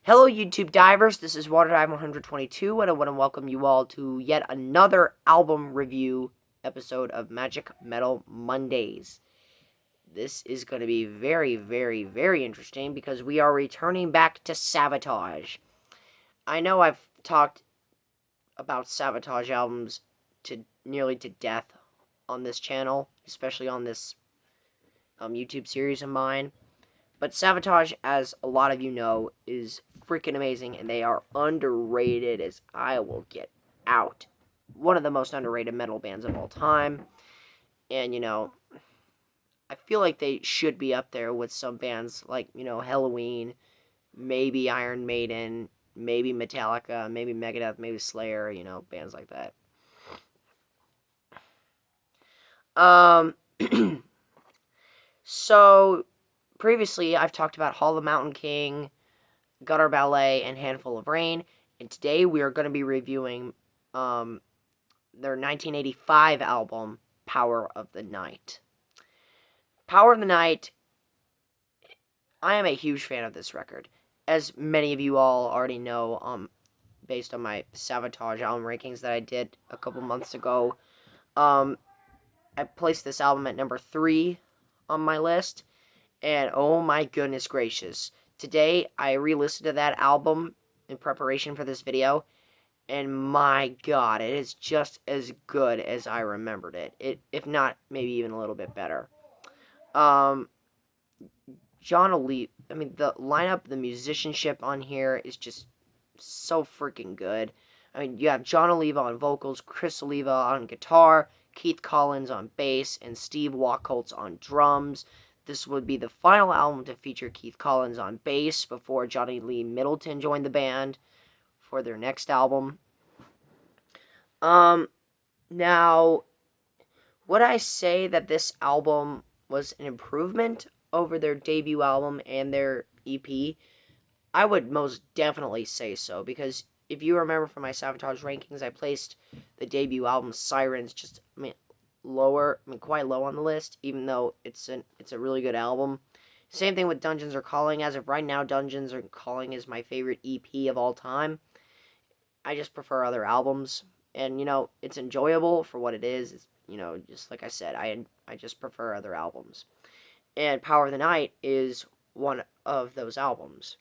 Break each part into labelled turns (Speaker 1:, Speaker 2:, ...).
Speaker 1: Hello, YouTube divers. This is WaterDive122, and I want to welcome you all to yet another album review episode of Magic Metal Mondays. This is going to be very, very, very interesting because we are returning back to Savatage. I know I've talked about Savatage albums nearly to death on this channel, especially on this YouTube series of mine. But Savatage, as a lot of you know, is freaking amazing, and they are underrated as I will get out. One of the most underrated metal bands of all time. And, I feel like they should be up there with some bands like, Halloween, maybe Iron Maiden, maybe Metallica, maybe Megadeth, maybe Slayer, bands like that. So, previously, I've talked about Hall of the Mountain King, Gutter Ballet, and Handful of Rain, and today we are going to be reviewing their 1985 album, Power of the Night. Power of the Night, I am a huge fan of this record. As many of you all already know, based on my Savatage album rankings that I did a couple months ago, I placed this album at number 3 on my list, and oh my goodness gracious. Today, I re-listened to that album in preparation for this video, and my god, it is just as good as I remembered it. If not, maybe even a little bit better. John Oliva, the lineup, the musicianship on here is just so freaking good. You have John Oliva on vocals, Chris Oliva on guitar, Keith Collins on bass, and Steve Wachholtz on drums. This would be the final album to feature Keith Collins on bass before Johnny Lee Middleton joined the band for their next album. Now, would I say that this album was an improvement over their debut album and their EP? I would most definitely say so, because if you remember from my Savatage rankings, I placed the debut album Sirens quite low on the list, even though it's a really good album. Same thing with Dungeons Are Calling. As of right now, Dungeons Are Calling is my favorite EP of all time. I just prefer other albums, and it's enjoyable for what it is. It's, just like I said, I just prefer other albums. And Power of the Night is one of those albums,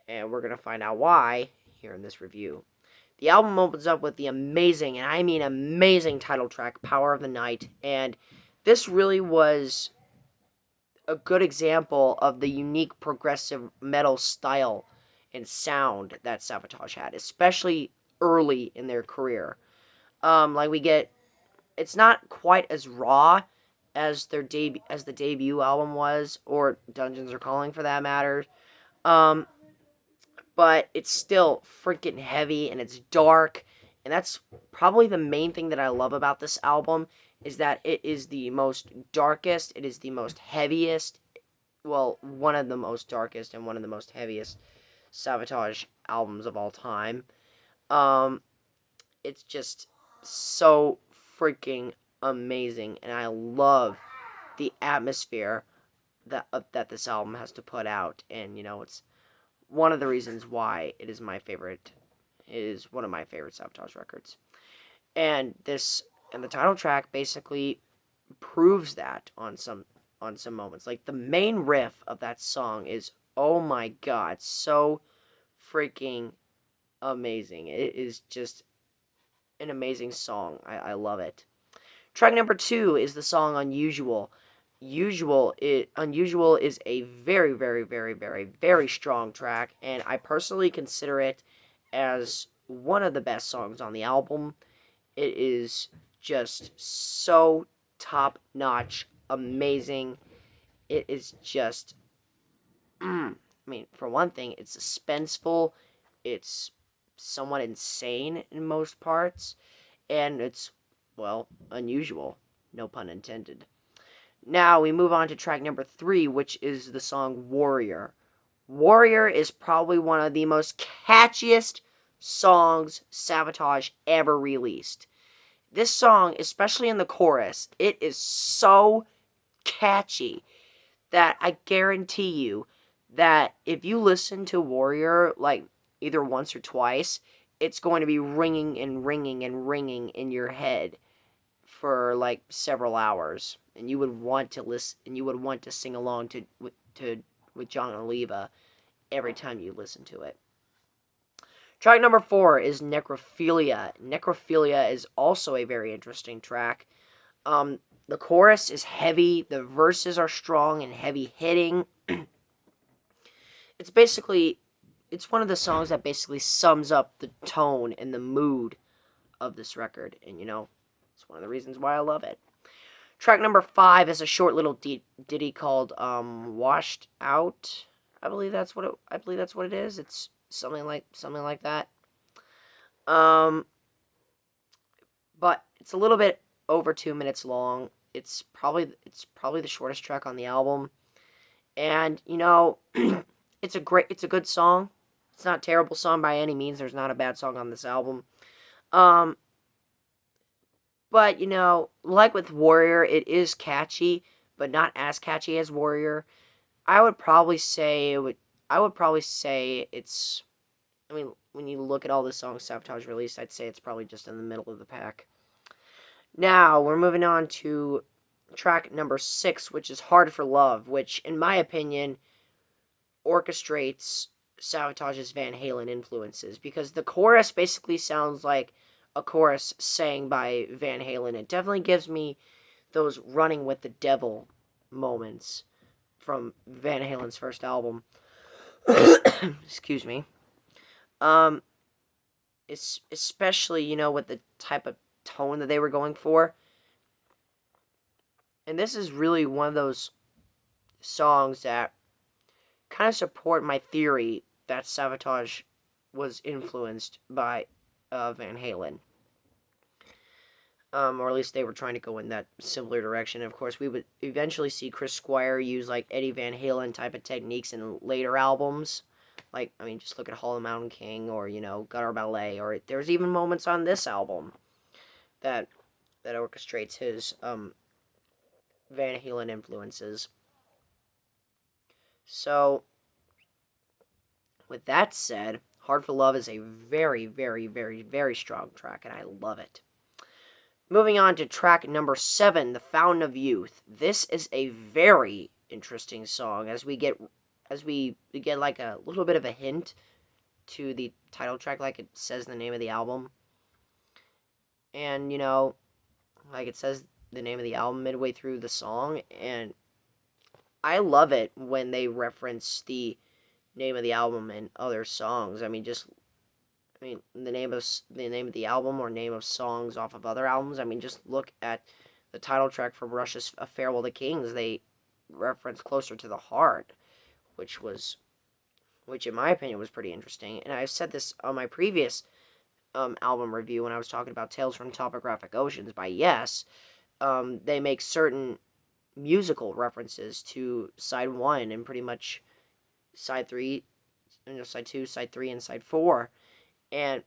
Speaker 1: and we're going to find out why here in this review. The album opens up with the amazing, and I mean amazing, title track, Power of the Night, and this really was a good example of the unique progressive metal style and sound that Savatage had, especially early in their career. It's not quite as raw as the debut album was, or Dungeons Are Calling for that matter. But it's still freaking heavy, and it's dark, and that's probably the main thing that I love about this album, is that it is the most darkest, it is the most heaviest, well, one of the most darkest and one of the most heaviest Savatage albums of all time. It's just so freaking amazing, and I love the atmosphere that this album has to put out, and it's one of the reasons why it is my favorite. It is one of my favorite Savatage records. And the title track basically proves that on some moments. Like, the main riff of that song is, oh my god, so freaking amazing. It is just an amazing song. I love it. Track number 2 is the song Unusual. Unusual is a very, very, very, very, very strong track, and I personally consider it as one of the best songs on the album. It is just so top-notch, amazing. It is just, for one thing, it's suspenseful, it's somewhat insane in most parts, and it's, well, unusual, no pun intended. Now, we move on to track number 3, which is the song Warrior. Warrior is probably one of the most catchiest songs Savatage ever released. This song, especially in the chorus, it is so catchy that I guarantee you that if you listen to Warrior, like, either once or twice, it's going to be ringing and ringing and ringing in your head for, like, several hours. And you would want to listen, and you would want to sing along with John Oliva every time you listen to it. Track number 4 is Necrophilia. Necrophilia is also a very interesting track. The chorus is heavy, the verses are strong and heavy hitting. It's one of the songs that basically sums up the tone and the mood of this record, and it's one of the reasons why I love it. Track number 5 is a short little ditty called "Washed Out." I believe that's what it is. It's something like that. But it's a little bit over 2 minutes long. It's probably the shortest track on the album, and it's a good song. It's not a terrible song by any means. There's not a bad song on this album. But like with Warrior, it is catchy, but not as catchy as Warrior. I would probably say it's. I mean, when you look at all the songs Savatage released, I'd say it's probably just in the middle of the pack. Now, we're moving on to track number 6, which is Hard for Love, which, in my opinion, orchestrates Savatage's Van Halen influences, because the chorus basically sounds like a chorus sang by Van Halen. It definitely gives me those Running with the Devil moments from Van Halen's first album. Excuse me. Especially, with the type of tone that they were going for. And this is really one of those songs that kind of support my theory that Savatage was influenced by Van Halen. Or at least they were trying to go in that similar direction. Of course, we would eventually see Chris Squire use, like, Eddie Van Halen type of techniques in later albums. Like, I mean, just look at Hall of the Mountain King, or, Gutter Ballet, or there's even moments on this album that orchestrates his Van Halen influences. So, with that said, Hard for Love is a very, very, very, very strong track, and I love it. Moving on to track number 7, The Fountain of Youth. This is a very interesting song, as we get like a little bit of a hint to the title track, like it says the name of the album. And, like it says the name of the album midway through the song, and I love it when they reference the name of the album in other songs. I mean, the name of the album or name of songs off of other albums. I mean, just look at the title track from Rush's "A Farewell to Kings." They reference "Closer to the Heart," which in my opinion was pretty interesting. And I've said this on my previous album review when I was talking about Tales from Topographic Oceans by Yes. They make certain musical references to side 1 and pretty much side 3, side 2, side 3, and side 4. And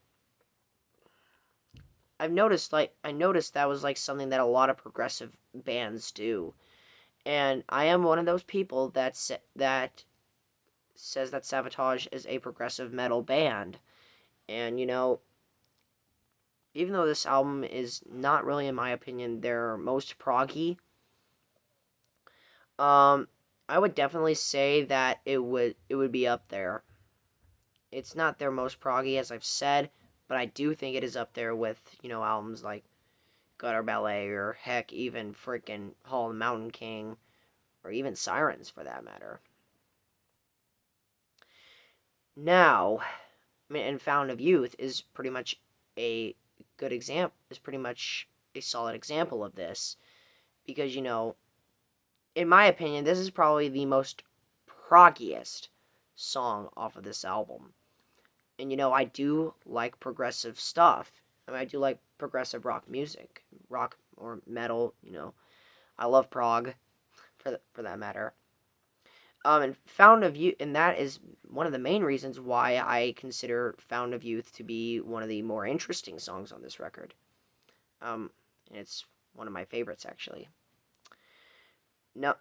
Speaker 1: I noticed that was like something that a lot of progressive bands do. And I am one of those people that says that Savatage is a progressive metal band. And, even though this album is not really, in my opinion, their most proggy, I would definitely say that it would be up there. It's not their most proggy, as I've said, but I do think it is up there with, albums like Gutter Ballet, or heck, even freaking Hall of the Mountain King, or even Sirens for that matter. Now, and Fountain of Youth is pretty much a good example, is pretty much a solid example of this, because, in my opinion, this is probably the most proggiest song off of this album. And, I do like progressive stuff. I mean, I do like progressive rock music, rock or metal, I love prog, for that matter. And Fountain of Youth, and that is one of the main reasons why I consider Fountain of Youth to be one of the more interesting songs on this record. And it's one of my favorites, actually.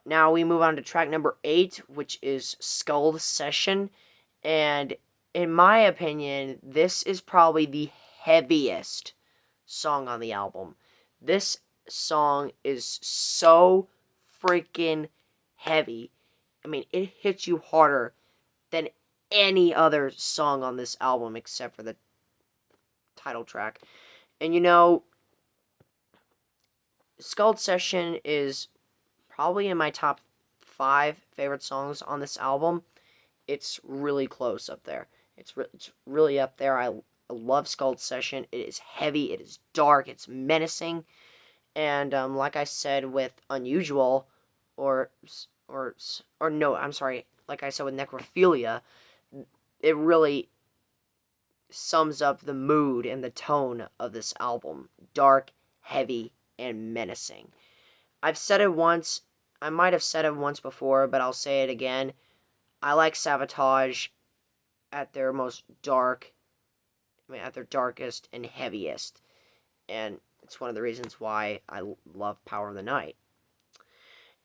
Speaker 1: Now we move on to track number 8, which is Skull Session. And in my opinion, this is probably the heaviest song on the album. This song is so freaking heavy. I mean, it hits you harder than any other song on this album except for the title track. And Skull Session is probably in my top 5 favorite songs on this album. It's really close up there. It's really up there. I love Skull Session. It is heavy. It is dark. It's menacing. And like I said with Unusual, or no, I'm sorry. Like I said with Necrophilia, it really sums up the mood and the tone of this album. Dark, heavy, and menacing. I've said it once. I might have said it once before, but I'll say it again. I like Savatage at their most dark, at their darkest and heaviest. And it's one of the reasons why I love Power of the Night.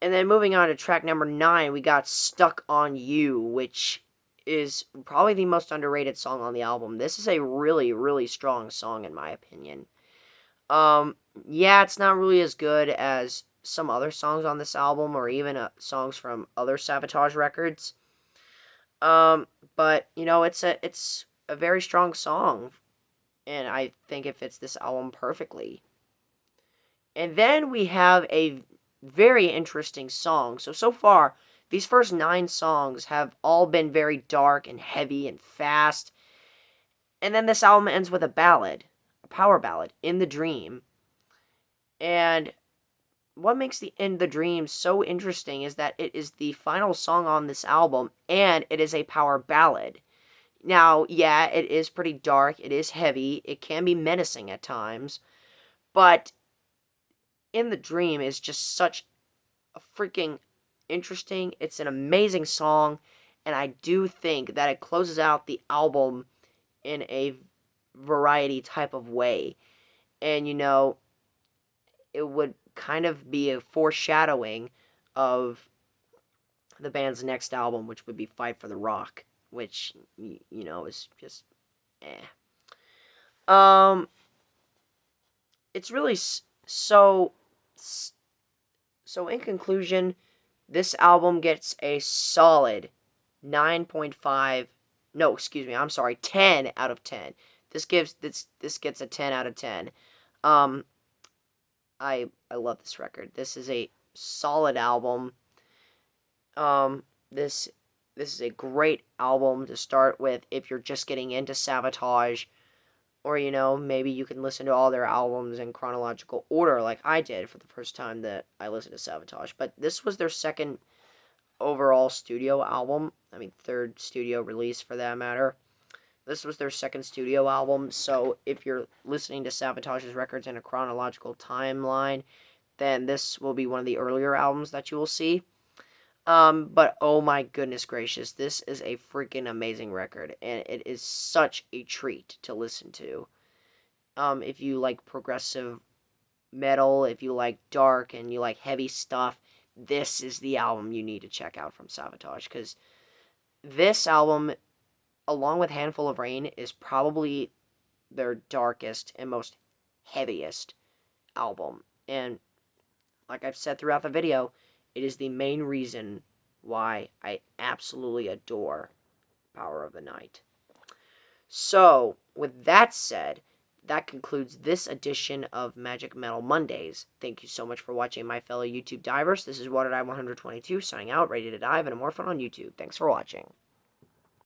Speaker 1: And then moving on to track number 9, we got Stuck on You, which is probably the most underrated song on the album. This is a really, really strong song in my opinion. Yeah, it's not really as good as some other songs on this album, or even songs from other Savatage records. But it's a very strong song, and I think it fits this album perfectly. And then we have a very interesting song. So far, these first 9 songs have all been very dark and heavy and fast. And then this album ends with a ballad, a power ballad, In the Dream. And what makes the In the Dream so interesting is that it is the final song on this album, and it is a power ballad. Now, yeah, it is pretty dark, it is heavy, it can be menacing at times, but In the Dream is just such a freaking interesting, it's an amazing song, and I do think that it closes out the album in a variety type of way. And it would kind of be a foreshadowing of the band's next album, which would be Fight for the Rock, which is just it's really so in conclusion, this album gets a solid 9.5, no, excuse me, I'm sorry, 10 out of 10. This gets a 10 out of 10. I love this record. This is a solid album. This is a great album to start with if you're just getting into Savatage, or maybe you can listen to all their albums in chronological order like I did for the first time that I listened to Savatage. But this was their second overall studio album. I mean, third studio release for that matter. This was their second studio album, so if you're listening to Savatage's records in a chronological timeline, then this will be one of the earlier albums that you will see. But oh my goodness gracious, this is a freaking amazing record, and it is such a treat to listen to. If you like progressive metal, if you like dark and you like heavy stuff, this is the album you need to check out from Savatage, because this album, along with Handful of Rain, is probably their darkest and most heaviest album. And like I've said throughout the video, it is the main reason why I absolutely adore Power of the Night. So, with that said, that concludes this edition of Magic Metal Mondays. Thank you so much for watching, my fellow YouTube divers. This is WaterDive122 signing out, ready to dive and more fun on YouTube. Thanks for watching.